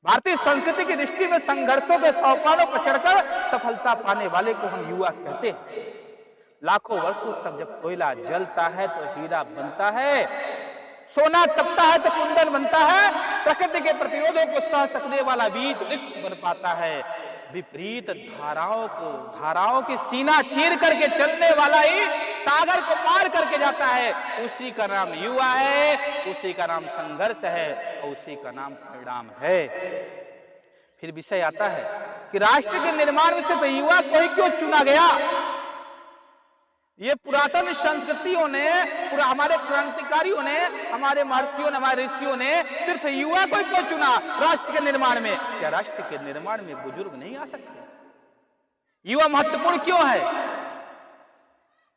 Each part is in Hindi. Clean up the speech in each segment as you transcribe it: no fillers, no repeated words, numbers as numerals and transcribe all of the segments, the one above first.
भारतीय संस्कृति की दृष्टि में संघर्षों के सोपानों पर चढ़कर सफलता पाने वाले को हम युवा कहते हैं। लाखों वर्षों तक जब कोयला जलता है तो हीरा बनता है, सोना तपता है तो कुंदन बनता है, प्रकृति के प्रतिरोधों को सह सकने वाला बीज वृक्ष बन पाता है, विपरीत धाराओं की सीना चीर करके चलने वाला ही सागर को पार करके जाता है। उसी का नाम युवा है, उसी का नाम संघर्ष है और उसी का नाम परिणाम है। फिर विषय आता है कि राष्ट्र के निर्माण में सिर्फ युवा को ही क्यों चुना गया? ये पुरातन संस्कृतियों ने, हमारे क्रांतिकारियों ने, हमारे महर्षियों ने, हमारे ऋषियों ने सिर्फ युवा को क्यों चुना राष्ट्र के निर्माण में? क्या राष्ट्र के निर्माण में बुजुर्ग नहीं आ सकते? युवा महत्वपूर्ण क्यों है?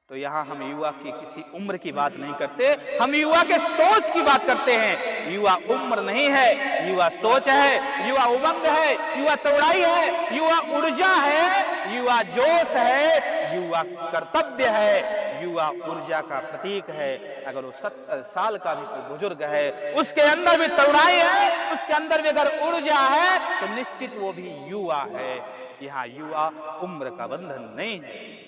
तो यहां हम युवा की किसी उम्र की बात नहीं करते, हम युवा के सोच की बात करते हैं। युवा उम्र नहीं है, युवा सोच है, युवा उमंग है, युवा तोड़ाई है, युवा ऊर्जा है, युवा जोश है, युवा कर्तव्य है, युवा ऊर्जा का प्रतीक है। अगर वो 70 साल का भी कोई बुजुर्ग है, उसके अंदर भी तरुणाई है, उसके अंदर भी अगर ऊर्जा है तो निश्चित वो भी युवा है। यहाँ युवा उम्र का बंधन नहीं है,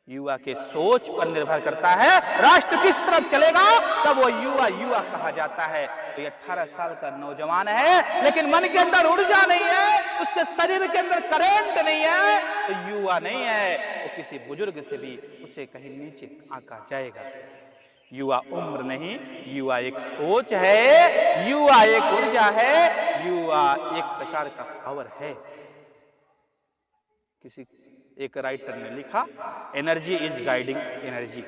युवा के सोच पर निर्भर करता है। राष्ट्र किस तरफ चलेगा तब वो युवा कहा जाता है। तो ये 18 साल का नौजवान है लेकिन मन के अंदर ऊर्जा नहीं है, उसके शरीर के अंदर करंट नहीं है, तो युवा नहीं है। वो किसी बुजुर्ग से भी उसे कहीं नीचे आंका जाएगा। युवा उम्र नहीं, युवा एक सोच है, युवा एक ऊर्जा है, युवा एक प्रकार का पावर है। एक राइटर ने लिखा, एनर्जी इज गाइडिंग एनर्जी।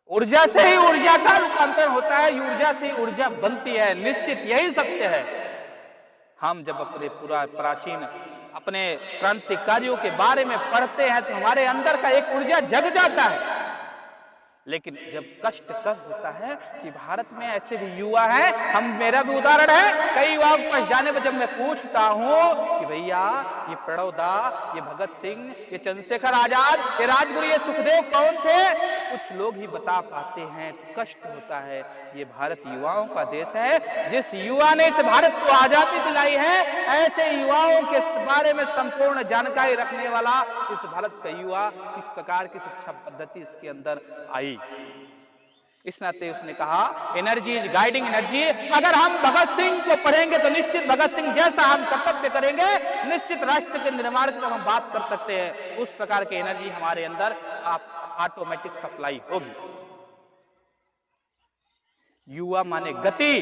ऊर्जा से ही ऊर्जा का रूपांतरण होता है, ऊर्जा से ही ऊर्जा बनती है, निश्चित यही सत्य है। हम जब अपने प्राचीन अपने क्रांतिकारियों के बारे में पढ़ते हैं तो हमारे अंदर का एक ऊर्जा जग जाता है। लेकिन जब कष्ट तब होता है कि भारत में ऐसे भी युवा हैं, मेरा भी उदाहरण है, कई युवाओं के पास जाने पर जब मैं पूछता हूं कि भैया ये प्रणव दा, ये भगत सिंह, ये चंद्रशेखर आजाद, ये राजगुरु, ये सुखदेव कौन थे, कुछ लोग ही बता पाते हैं। कष्ट होता है। ये भारत युवाओं का देश है। जिस युवा ने इस भारत को आजादी दिलाई है, ऐसे युवाओं के बारे में संपूर्ण जानकारी रखने वाला इस भारत का युवा किस प्रकार की शिक्षा पद्धति इसके अंदर आई। इस नाते उसने कहा, एनर्जी इज गाइडिंग एनर्जी। अगर हम भगत सिंह को पढ़ेंगे तो निश्चित भगत सिंह जैसा हम कर्तव्य करेंगे, निश्चित राष्ट्र के निर्माण की हम बात कर सकते हैं। उस प्रकार की एनर्जी हमारे अंदर ऑटोमेटिक सप्लाई होगी। युवा माने गति,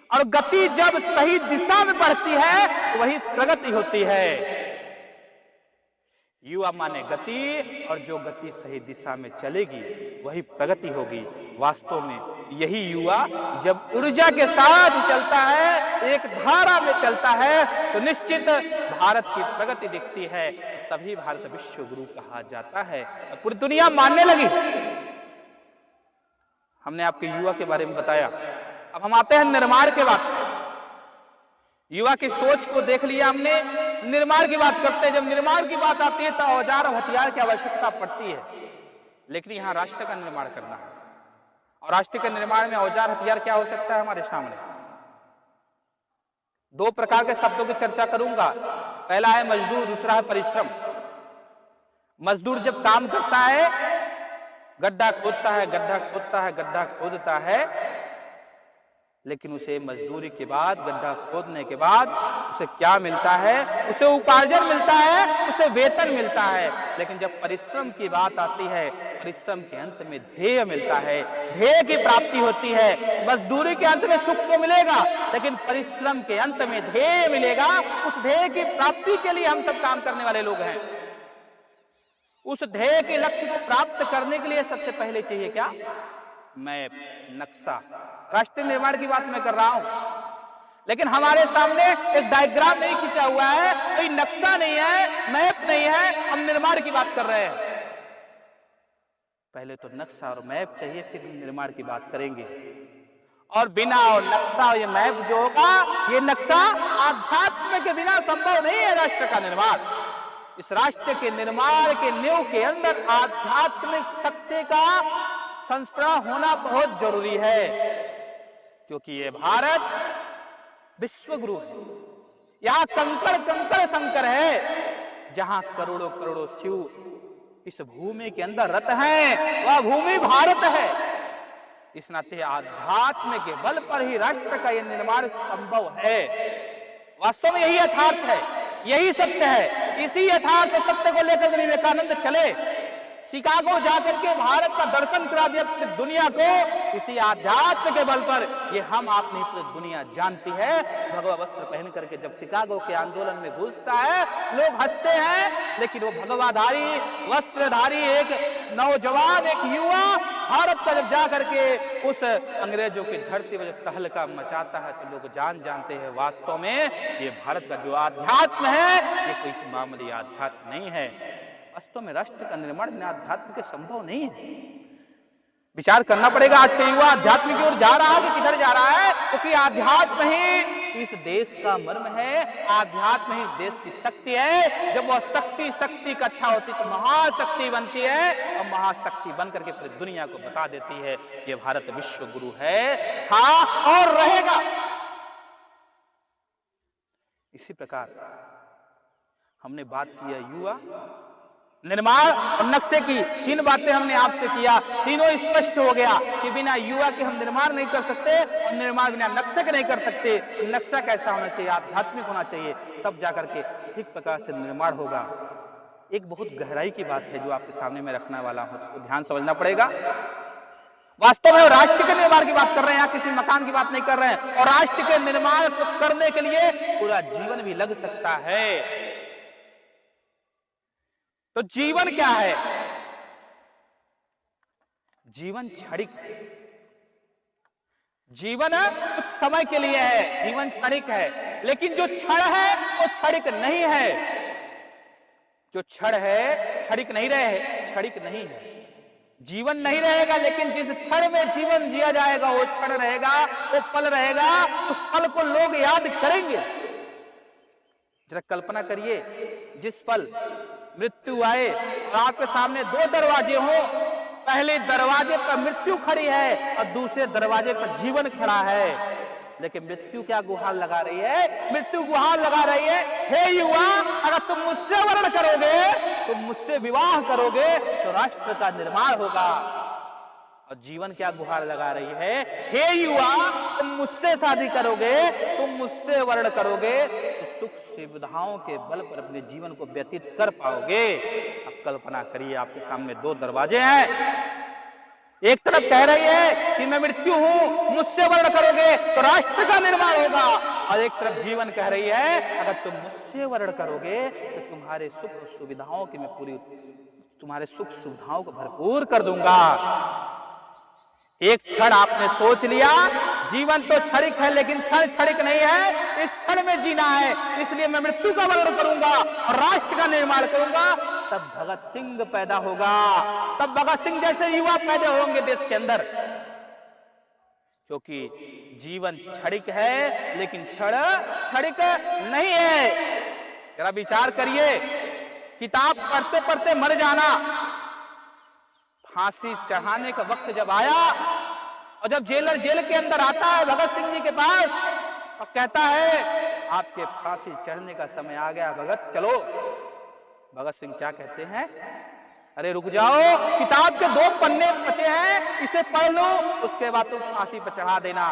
और गति जब सही दिशा में बढ़ती है तो वही प्रगति होती है। युवा माने गति, और जो गति सही दिशा में चलेगी वही प्रगति होगी। वास्तव में यही युवा जब ऊर्जा के साथ चलता है, एक धारा में चलता है, तो निश्चित भारत की प्रगति दिखती है। तभी भारत विश्व गुरु कहा जाता है, पूरी दुनिया मानने लगी। हमने आपके युवा के बारे में बताया। अब हम आते हैं निर्माण के बात। युवा की सोच को देख लिया हमने, निर्माण की बात करते हैं। जब निर्माण की बात आती है तो औजार और हथियार की आवश्यकता पड़ती है, लेकिन यहां राष्ट्र का निर्माण करना है। और राष्ट्र के निर्माण में औजार हथियार क्या हो सकता है हमारे सामने? दो प्रकार के शब्दों की चर्चा करूंगा। पहला है मजदूर, दूसरा है परिश्रम। मजदूर जब काम करता है, गड्ढा खोदता है, गड्ढा खोदता है, गड्ढा खोदता है, लेकिन उसे मजदूरी के बाद, गड्ढा खोदने के बाद उसे क्या मिलता है? उसे उपार्जन मिलता है, उसे वेतन मिलता है। लेकिन जब परिश्रम की बात आती है, परिश्रम के अंत में ध्येय मिलता है, ध्येय की प्राप्ति होती है। मजदूरी के अंत में सुख तो मिलेगा, लेकिन परिश्रम के अंत में ध्येय मिलेगा। उस ध्येय की प्राप्ति के लिए हम सब काम करने वाले लोग हैं। उस ध्येय के लक्ष्य को प्राप्त करने के लिए सबसे पहले चाहिए क्या? मैप, नक्शा। राष्ट्र निर्माण की बात मैं कर रहा हूं, लेकिन हमारे सामने एक डायग्राम नहीं खींचा हुआ है, कोई नक्शा नहीं है, मैप नहीं है, हम निर्माण की बात कर रहे हैं। पहले तो नक्शा और मैप चाहिए, फिर निर्माण की बात करेंगे। और बिना और नक्शा और ये मैप जो होगा, ये नक्शा आध्यात्म के बिना संभव नहीं है राष्ट्र का निर्माण। इस राष्ट्र के निर्माण के नींव के अंदर आध्यात्मिक शक्ति का संस्करण होना बहुत जरूरी है, क्योंकि ये भारत विश्व गुरु है। यहाँ कंकड़ कंकड़ शंकर है, जहां करोड़ों करोड़ों शिव इस भूमि के अंदर रत हैं, वह भूमि भारत है। इस नाते आध्यात्म के बल पर ही राष्ट्र का यह निर्माण संभव है। वास्तव में यही यथार्थ है, यही सत्य है। इसी यथार्थ सत्य को लेकर विवेकानंद चले, शिकागो जाकर के भारत का दर्शन करा दिया पूरी दुनिया को। इसी आध्यात्म के बल पर ये हम आप नहीं पूरी दुनिया जानती है। भगवा वस्त्र पहन करके जब शिकागो के आंदोलन में घुसता है, लोग हंसते हैं, लेकिन वो भगवाधारी वस्त्रधारी एक नौजवान, एक युवा भारत का जब जा करके उस अंग्रेजों की धरती पर जब तहलका मचाता है, तो लोग जानते हैं वास्तव में ये भारत का जो आध्यात्म है ये कोई मामूली आध्यात्म नहीं है। वास्तव में राष्ट्र का निर्माण बिना अध्यात्म के संभव नहीं है। विचार करना पड़ेगा, आज के युवा अध्यात्म की ओर जा रहा है कि किधर जा रहा है? क्योंकि अध्यात्म ही इस देश का मर्म है, अध्यात्म ही इस देश की शक्ति है। जब वह शक्ति इकट्ठा होती तो महाशक्ति बनती है, और महाशक्ति बन करके पूरी दुनिया को बता देती है ये भारत विश्व गुरु है, था और रहेगा। इसी प्रकार हमने बात की है युवा निर्माण और नक्शे की। तीन बातें हमने आपसे किया, तीनों स्पष्ट हो गया कि बिना युवा के हम निर्माण नहीं कर सकते, और निर्माण बिना नक्शे के नहीं कर सकते। नक्शा कैसा होना चाहिए? आध्यात्मिक होना चाहिए, तब जाकर के ठीक प्रकार से निर्माण होगा। एक बहुत गहराई की बात है जो आपके सामने में रखने वाला हूं, तो ध्यान समझना पड़ेगा। वास्तव में राष्ट्र के निर्माण की बात कर रहे हैं, यहाँ किसी मकान की बात नहीं कर रहे हैं। और राष्ट्र के निर्माण को करने के लिए पूरा जीवन भी लग सकता है। तो जीवन क्या है? जीवन क्षणिक है। जीवन कुछ समय के लिए है, जीवन क्षणिक है। लेकिन जो क्षण है वो क्षणिक नहीं है। जो क्षण है क्षणिक नहीं रहे, क्षणिक नहीं है। जीवन नहीं रहेगा, लेकिन जिस क्षण में जीवन जिया जाएगा वो क्षण रहेगा, वो पल रहेगा। उस पल को लोग याद करेंगे। जरा कल्पना करिए, जिस पल मृत्यु आए और आपके सामने दो दरवाजे हो, पहले दरवाजे पर मृत्यु खड़ी है और दूसरे दरवाजे पर जीवन खड़ा है। लेकिन मृत्यु क्या गुहार लगा रही है? मृत्यु गुहार लगा रही है, हे युवा, अगर तुम मुझसे वर्ण करोगे, तुम मुझसे विवाह करोगे तो राष्ट्र का निर्माण होगा। और जीवन क्या गुहार लगा रही है? हे युवा, तुम मुझसे शादी करोगे, तुम मुझसे वर्ण करोगे तो सुख सुविधाओं के बल पर अपने जीवन को व्यतीत कर पाओगे। अब कल्पना करिए, आपके सामने दो दरवाजे हैं। एक तरफ कह रही है कि मैं मृत्यु हूं, मुझसे वर्ण करोगे तो राष्ट्र का निर्माण होगा, और एक तरफ जीवन कह रही है अगर तुम मुझसे वर्ण करोगे तो तुम्हारे सुख सुविधाओं की मैं पूरी, तुम्हारे सुख सुविधाओं को भरपूर कर दूंगा। एक क्षण आपने सोच लिया, जीवन तो क्षणिक है लेकिन क्षण क्षणिक नहीं है, इस क्षण में जीना है, इसलिए मैं मृत्यु का वर्ण करूंगा और राष्ट्र का निर्माण करूंगा। तब भगत सिंह पैदा होगा, तब भगत सिंह जैसे युवा पैदा होंगे देश के अंदर। क्योंकि जीवन क्षणिक है लेकिन क्षण क्षणिक नहीं है। जरा विचार करिए, किताब पढ़ते पढ़ते मर जाना, फांसी चढ़ाने का वक्त जब आया और जब जेलर जेल के अंदर आता है भगत सिंह जी के पास और कहता है आपके फांसी चढ़ने का समय आ गया भगत, चलो। भगत सिंह क्या कहते हैं? अरे रुक जाओ, किताब के 2 पन्ने बचे हैं, इसे पढ़ लो, उसके बाद तुम फांसी पर चढ़ा देना।